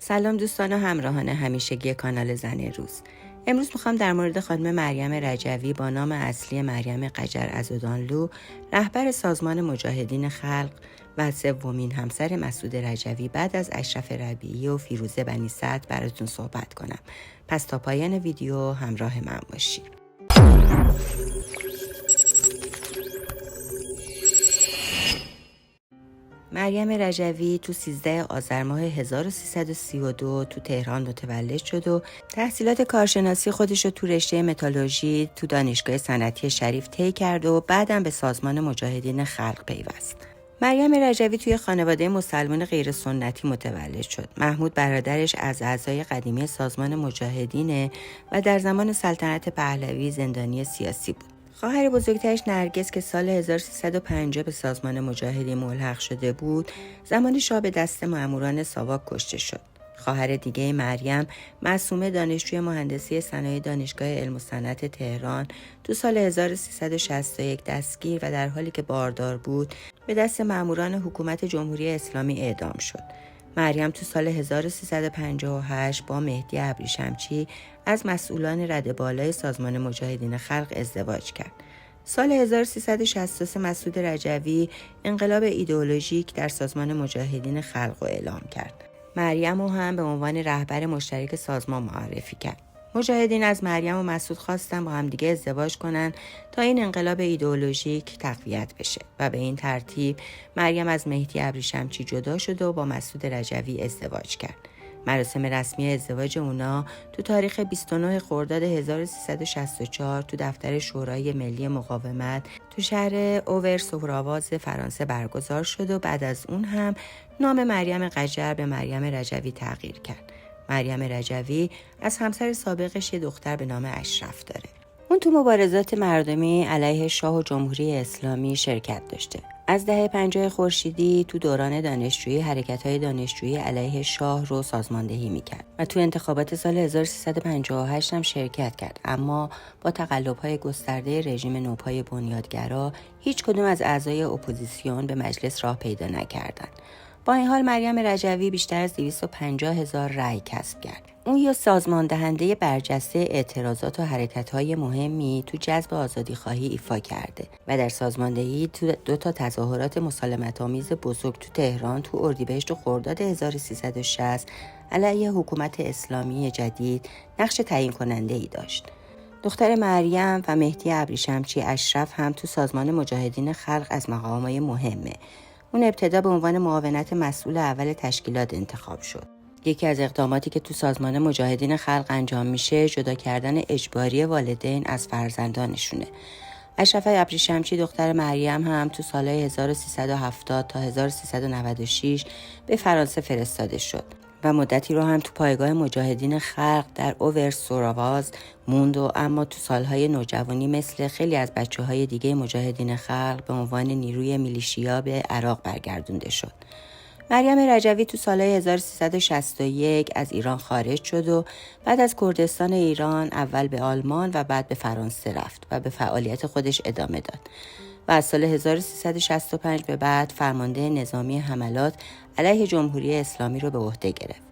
سلام دوستان و همراهان همیشگی کانال زن روز. امروز میخوام در مورد خانم مریم رجوی با نام اصلی مریم قجر عضدانلو، رهبر سازمان مجاهدین خلق و سومین همسر مسعود رجوی بعد از اشرف ربیعی و فیروزه بنی سعد براتون صحبت کنم. پس تا پایان ویدیو همراه من باشید. مریم رجوی تو 13 آذر ماه 1332 تو تهران متولد شد و تحصیلات کارشناسی خودش رو تو رشته متالورژی تو دانشگاه صنعتی شریف طی کرد و بعدم به سازمان مجاهدین خلق پیوست. مریم رجوی توی خانواده مسلمان غیر سنتی متولد شد. محمود برادرش از اعضای قدیمی سازمان مجاهدینه و در زمان سلطنت پهلوی زندانی سیاسی بود. خواهر بزرگترش نرگس که سال 1350 به سازمان مجاهدین ملحق شده بود، زمان شاه به دست ماموران ساواک کشته شد. خواهر دیگه مریم، معصومه، دانشجوی مهندسی صنایع دانشگاه علم و صنعت تهران، تو سال 1361 دستگیر و در حالی که باردار بود، به دست ماموران حکومت جمهوری اسلامی اعدام شد. مریم تو سال 1358 با مهدی ابریشمچی از مسئولان رده بالای سازمان مجاهدین خلق ازدواج کرد. سال 1363 مسعود رجوی انقلاب ایدئولوژیک در سازمان مجاهدین خلق را اعلام کرد. مریم رو هم به عنوان رهبر مشترک سازمان معرفی کرد. مجاهدین از مریم و مسعود خواستن با هم دیگه ازدواج کنن تا این انقلاب ایدئولوژیک تقویت بشه و به این ترتیب مریم از مهدی ابریشمچی جدا شد و با مسعود رجوی ازدواج کرد. مراسم رسمی ازدواج اونا تو تاریخ 29 خرداد 1364 تو دفتر شورای ملی مقاومت تو شهر اوور-سوراواز فرانسه برگزار شد و بعد از اون هم نام مریم قجر به مریم رجوی تغییر کرد. مریم رجوی از همسر سابقش یه دختر به نام اشرف داره. اون تو مبارزات مردمی علیه شاه و جمهوری اسلامی شرکت داشته. از دهه 50 خورشیدی تو دوران دانشجویی حرکت‌های دانشجویی علیه شاه رو سازماندهی می‌کرد و تو انتخابات سال 1358 هم شرکت کرد، اما با تقلب‌های گسترده رژیم نوپای بنیادگرا هیچ کدوم از اعضای اپوزیسیون به مجلس راه پیدا نکردند. با این حال مریم رجوی بیشتر از 250,000 رأی کسب کرد. اون یه سازماندهنده برجسته اعتراضات و حرکت‌های مهمی تو جذب آزادی‌خواهی ایفا کرده و در سازماندهی تو 2 تظاهرات مسالمت‌آمیز بزرگ تو تهران تو اردیبهشت و خرداد 1360 علیه حکومت اسلامی جدید نقش تعیین کننده‌ای داشت. دختر مریم و مهدی ابریشمچی اشرف هم تو سازمان مجاهدین خلق از مقام‌های مهمه. اون ابتدا به عنوان معاونت مسئول اول تشکیلات انتخاب شد. یکی از اقداماتی که تو سازمان مجاهدین خلق انجام میشه جدا کردن اجباری والدین از فرزندانشونه. اشرف ابریشمچی دختر مریم هم تو سالهای 1370 تا 1396 به فرانسه فرستاده شد و مدتی رو هم تو پایگاه مجاهدین خلق در اوور-سوراواز موند و اما تو سالهای نوجوانی مثل خیلی از بچه‌های دیگه مجاهدین خلق به عنوان نیروی میلیشیا به عراق برگردونده شد. مریم رجوی تو سالهای 1361 از ایران خارج شد و بعد از کردستان ایران اول به آلمان و بعد به فرانسه رفت و به فعالیت خودش ادامه داد و از سال 1365 به بعد فرمانده نظامی حملات علیه جمهوری اسلامی رو به عهده گرفت.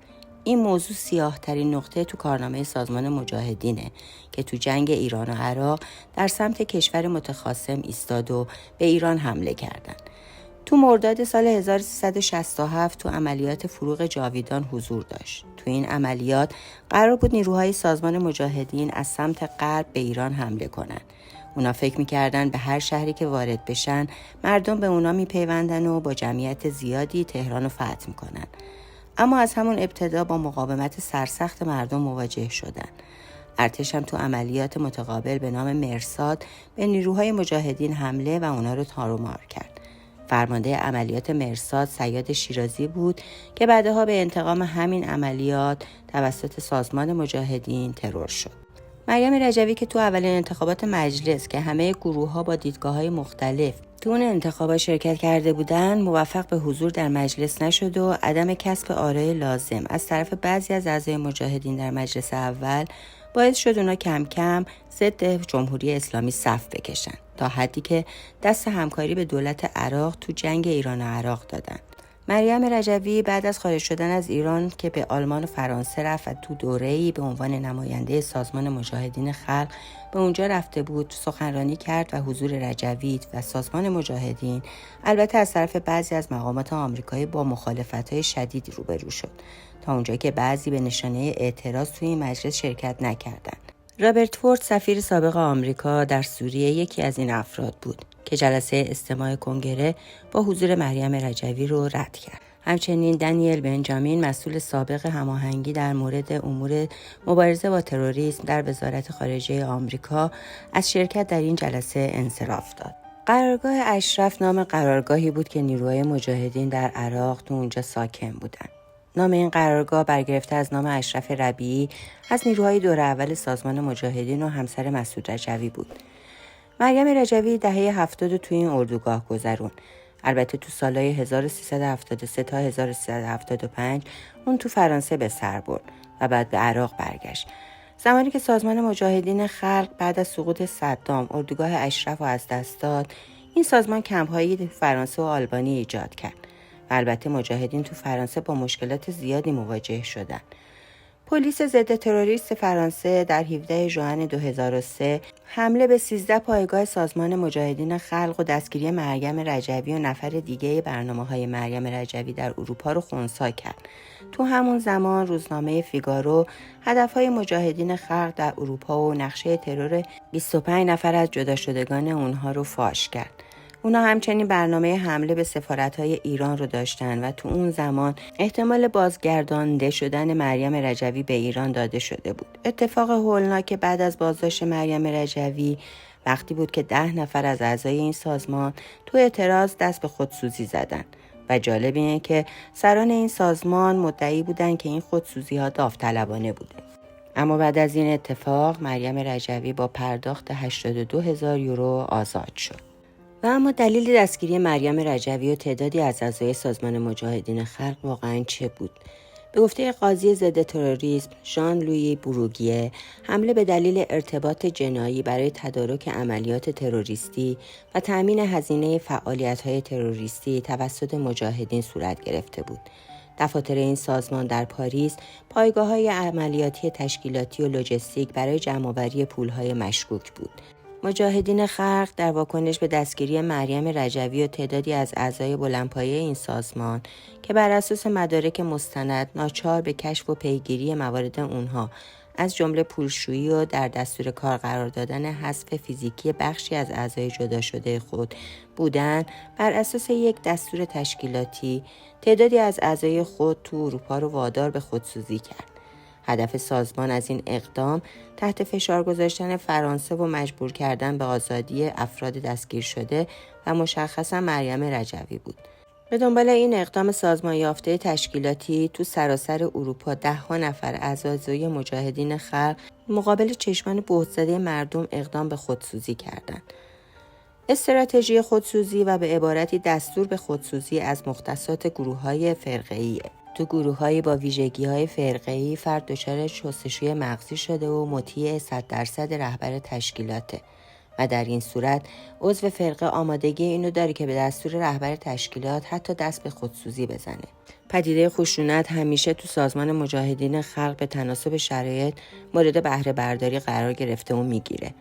این موضوع سیاه‌ترین نقطه تو کارنامه سازمان مجاهدینه که تو جنگ ایران و عراق در سمت کشور متخاصم ایستاد و به ایران حمله کردند. تو مرداد سال 1367 تو عملیات فروغ جاویدان حضور داشت. تو این عملیات قرار بود نیروهای سازمان مجاهدین از سمت غرب به ایران حمله کنن. اونا فکر می‌کردن به هر شهری که وارد بشن مردم به اونا میپیوندن و با جمعیت زیادی تهران رو فتح میکنن. اما از همون ابتدا با مقاومت سرسخت مردم مواجه شدن. ارتش هم تو عملیات متقابل به نام مرصاد به نیروهای مجاهدین حمله و اونا رو تار و مار کرد. فرمانده عملیات مرصاد صیاد شیرازی بود که بعدها به انتقام همین عملیات توسط سازمان مجاهدین ترور شد. مریم رجوی که تو اولین انتخابات مجلس که همه گروه‌ها با دیدگاه‌های مختلف تو اون انتخابات شرکت کرده بودن موفق به حضور در مجلس نشد و عدم کسب آرای لازم از طرف بعضی از اعضای مجاهدین در مجلس اول باعث شد اونا کم کم ضد جمهوری اسلامی صف بکشن تا حدی که دست همکاری به دولت عراق تو جنگ ایران و عراق دادن. مریم رجوی بعد از خارج شدن از ایران که به آلمان و فرانسه رفت و تو دوره‌ای به عنوان نماینده سازمان مجاهدین خلق به اونجا رفته بود، سخنرانی کرد و حضور رجوی و سازمان مجاهدین البته از طرف بعضی از مقامات آمریکایی با مخالفت‌های شدیدی روبرو شد، تا اونجا که بعضی به نشانه اعتراض توی این مجلس شرکت نکردند. رابرت فورد سفیر سابق آمریکا در سوریه یکی از این افراد بود که جلسه استماع کنگره با حضور مریم رجوی رو رد کرد. همچنین دانیل بنجامین مسئول سابق هماهنگی در مورد امور مبارزه با تروریسم در وزارت خارجه آمریکا از شرکت در این جلسه انصراف داد. قرارگاه اشرف نام قرارگاهی بود که نیروهای مجاهدین در عراق تو اونجا ساکن بودند. نام این قرارگاه برگرفته از نام اشرف ربیعی از نیروهای دوره اول سازمان مجاهدین و همسر مسعود رجوی بود. مریم رجوی دهه 70 تو این اردوگاه گذرون. البته تو سالهای 1373 تا 1375 اون تو فرانسه به سر برد و بعد به عراق برگشت. زمانی که سازمان مجاهدین خلق بعد از سقوط صدام اردوگاه اشرف رو از دست داد، این سازمان کمپ‌هایی تو فرانسه و آلبانی ایجاد کرد. و البته مجاهدین تو فرانسه با مشکلات زیادی مواجه شدند. پلیس ضد تروریست فرانسه در 17 ژوئن 2003 حمله به 13 پایگاه سازمان مجاهدین خلق و دستگیری مریم رجوی و نفر دیگه برنامه‌های مریم رجوی در اروپا رو خنثی کرد. تو همون زمان روزنامه فیگارو هدفهای مجاهدین خلق در اروپا و نقشه ترور 25 نفر از جدا شدگان اونها رو فاش کرد. اونا همچنین برنامه حمله به سفارت‌های ایران رو داشتن و تو اون زمان احتمال بازگردانده شدن مریم رجوی به ایران داده شده بود. اتفاق هولناک بعد از بازداشت مریم رجوی وقتی بود که 10 نفر از اعضای این سازمان تو اعتراض دست به خودسوزی زدن و جالب اینه که سران این سازمان مدعی بودن که این خودسوزی‌ها داوطلبانه بوده. اما بعد از این اتفاق مریم رجوی با پرداخت 82,000 یورو آزاد شد. و اما دلیل دستگیری مریم رجوی و تعدادی از اعضای سازمان مجاهدین خلق واقعاً چه بود؟ به گفته قاضی ضد تروریسم ژان لویی بروگیه، حمله به دلیل ارتباط جنایی برای تدارک عملیات تروریستی و تأمین هزینه فعالیت‌های تروریستی توسط مجاهدین صورت گرفته بود. دفاتر این سازمان در پاریس پایگاه‌های عملیاتی تشکیلاتی و لوجستیک برای جمع‌آوری پول‌های مشکوک بود. مجاهدین خلق در واکنش به دستگیری مریم رجوی و تعدادی از اعضای بلندپایه این سازمان که بر اساس مدارک مستند ناچار به کشف و پیگیری موارد اونها از جمله پولشویی و در دستور کار قرار دادن حذف فیزیکی بخشی از اعضای جدا شده خود بودند، بر اساس یک دستور تشکیلاتی تعدادی از اعضای خود تو اروپا رو وادار به خودسوزی کرد. هدف سازمان از این اقدام تحت فشار گذاشتن فرانسه و مجبور کردن به آزادی افراد دستگیر شده و مشخصا مریم رجوی بود. به دنبال این اقدام سازمان یافته تشکیلاتی تو سراسر اروپا 10 نفر از اعضای مجاهدین خلق مقابل چشمان بهت‌زده مردم اقدام به خودسوزی کردند. استراتژی خودسوزی و به عبارتی دستور به خودسوزی از مختصات گروه‌های فرقه‌ایه. تو گروه‌های با ویژگی‌های فرقه‌ای فرد دچار شستشوی مغزی شده و مطیع 100% رهبر تشکیلاته و در این صورت عضو فرقه آمادگی اینو داره که به دستور رهبر تشکیلات حتی دست به خودسوزی بزنه. پدیده خشونت همیشه تو سازمان مجاهدین خلق به تناسب شرایط مورد بهره برداری قرار گرفته و میگیره.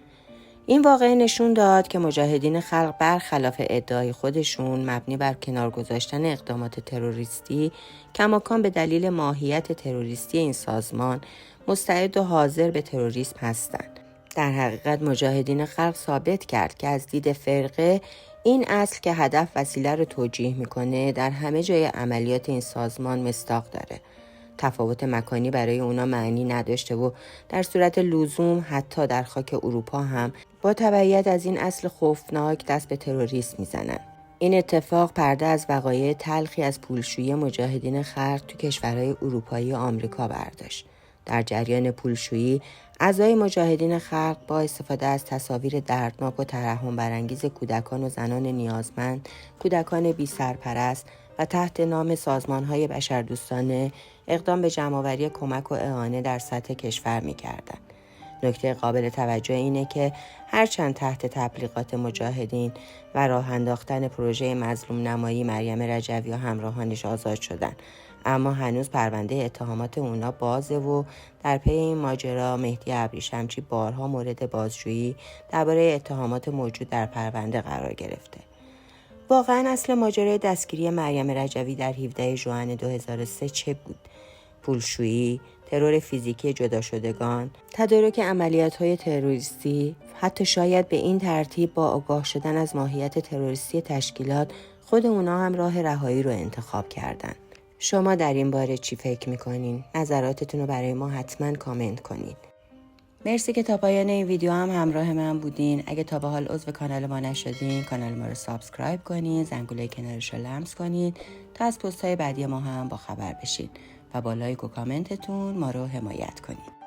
این واقعه نشون داد که مجاهدین خلق برخلاف ادعای خودشون مبنی بر کنار گذاشتن اقدامات تروریستی کماکان به دلیل ماهیت تروریستی این سازمان مستعد و حاضر به تروریسم هستند. در حقیقت مجاهدین خلق ثابت کرد که از دید فرقه این اصل که هدف وسیله رو توجیه میکنه در همه جای عملیات این سازمان مصداق داره. تفاوت مکانی برای اونا معنی نداشته و در صورت لزوم حتی در خاک اروپا هم با تبعیت از این اصل خوفناک دست به تروریسم میزنن. این اتفاق پرده از وقایع تلخی از پولشویی مجاهدین خلق تو کشورهای اروپایی و آمریکا برداشت. در جریان پولشویی اعضای مجاهدین خلق با استفاده از تصاویر دردناک و ترحم برانگیز کودکان و زنان نیازمند، کودکان بی سرپرست و تحت نام سازمان‌های بشردوستانه اقدام به جمع‌آوری کمک و اعانه در سطح کشور می‌کردند. نکته قابل توجه اینه که هرچند تحت تبلیغات مجاهدین و راه انداختن پروژه مظلوم نمایی مریم رجوی و همراهانش آزاد شدن، اما هنوز پرونده اتهامات اونا بازه و در پی این ماجرا مهدی ابریشمچی بارها مورد بازجویی درباره اتهامات موجود در پرونده قرار گرفته. واقعا اصل ماجرای دستگیری مریم رجوی در 17 ژوئن 2003 چه بود؟ پولشویی، ترور فیزیکی جدا شدگان، تدارک عملیات‌های تروریستی، حتی شاید به این ترتیب با آگاه شدن از ماهیت تروریستی تشکیلات خود اونا هم راه رهایی رو انتخاب کردن. شما در این باره چی فکر میکنین؟ نظراتتون رو برای ما حتما کامنت کنین. مرسی که تا پایان این ویدیو هم همراه من بودین. اگه تا به حال عضو کانال ما نشدین، کانال ما رو سابسکرایب کنین، زنگوله کنارش رو لمس کنین تا از پست‌های بعدی ما هم با خبر بشین و با لایک و کامنتتون ما رو حمایت کنین.